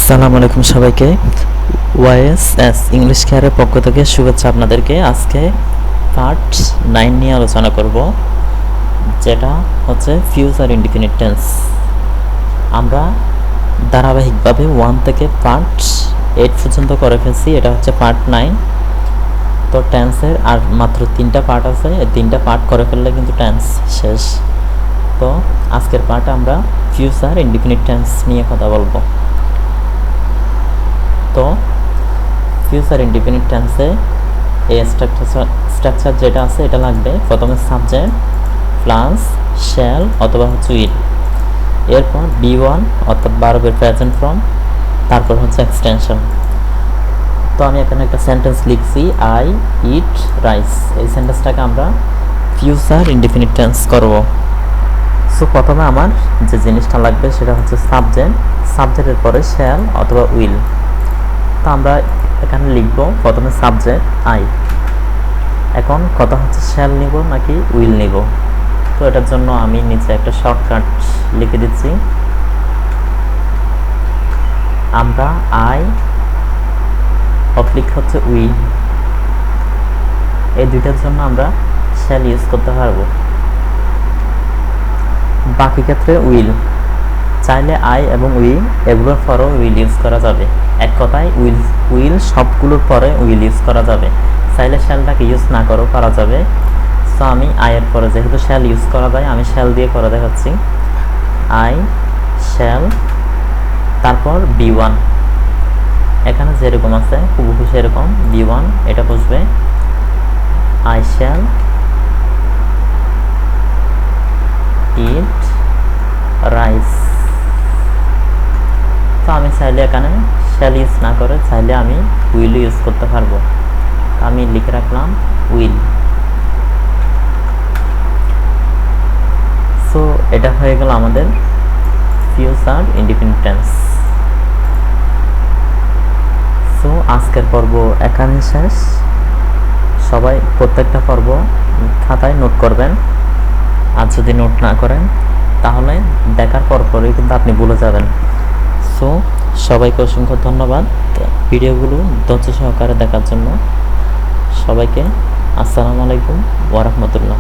আসসালামু আলাইকুম সবাইকে। ওয়াইএসএস ইংলিশ কেয়ারের পক্ষ থেকে শুভেচ্ছা আপনাদেরকে। আজকে পার্ট 9 নিয়ে আলোচনা করব, যেটা হচ্ছে ফিউচার ইনডিফিনিট টেন্স। আমরা ধারাবাহিকভাবে 1 থেকে পার্ট 8 পর্যন্ত করে ফেলছি, এটা হচ্ছে পার্ট 9। তো টেন্সের আর মাত্র 3টা পার্ট আছে, এই 3টা পার্ট করে ফেললে কিন্তু টেন্স শেষ। তো আজকের পার্টে আমরা ফিউচার ইনডিফিনিট টেন্স নিয়ে কথা বলবো। তো ফিউচার ইনডিফিনিট টেন্সে এই স্ট্রাকচার যেটা আছে এটা লাগবে। প্রথমে সাবজেক্ট প্লাস শ্যাল অথবা হচ্ছে উইল, এরপর বি1 অর্থাৎ ভার্বের প্রেজেন্ট ফর্ম, তারপর হচ্ছে এক্সটেনশন। তো আমি এখানে একটা সেন্টেন্স লিখছি, আই ইট রাইস। এই সেন্টেন্সটাকে আমরা ফিউচার ইনডিফিনিট টেন্স করব। সো প্রথমে আমার যে জিনিসটা লাগবে সেটা হচ্ছে সাবজেক্ট, সাবজেক্টের পরে শ্যাল অথবা উইল। তো আমরা এখানে লিখব প্রথমে সাবজেক্ট আই। এখন কথা হচ্ছে শ্যাল নিব নাকি উইল নিব। তো এটার জন্য আমি নিচে একটা শর্টকাট লিখে দিচ্ছি। আমরা আই অবলিক হচ্ছে উইল, এই দুইটার জন্য আমরা শ্যাল ইউজ করতে পারবো। বাকি ক্ষেত্রে উইল, চাইলে আই এবং উইল এগুলোর পরেও উইল ইউজ করা যাবে। এক কথায় উইল সবগুলোর পরে উইল ইউজ করা যাবে, চাইলে শ্যালটাকে ইউজ না করেও করা যাবে। সো আমি আয়ের পরে যেহেতু শ্যাল ইউজ করা যায়, আমি শ্যাল দিয়ে করে দেখাচ্ছি। আই শ্যাল, তারপর বি1, এখানে যেরকম আছে হুবহু সেরকম বি1 এটা বুঝবে। I shall eat rice. তো আমি চাইলে এখানে শ্যাল ইউজ না করে চাইলে আমি উইল ইউজ করতে পারবো। আমি লিখে রাখলাম উইল। সো এটা হয়ে গেল আমাদের ফিউচার ইনডিফিনিট টেন্স। সো আজকের পর্ব এখানে শেষ। সবাই প্রত্যেকটা পর্ব খাতায় নোট করবেন, আর যদি নোট না করেন তাহলে দেখার পরপরই কিন্তু আপনি ভুলে যাবেন। সো সবাইকে অসংখ্য ধন্যবাদ ভিডিওগুলো ধৈর্য সহকারে দেখার জন্য। সবাইকে আসসালামু আলাইকুম ওয়া রাহমাতুল্লাহ।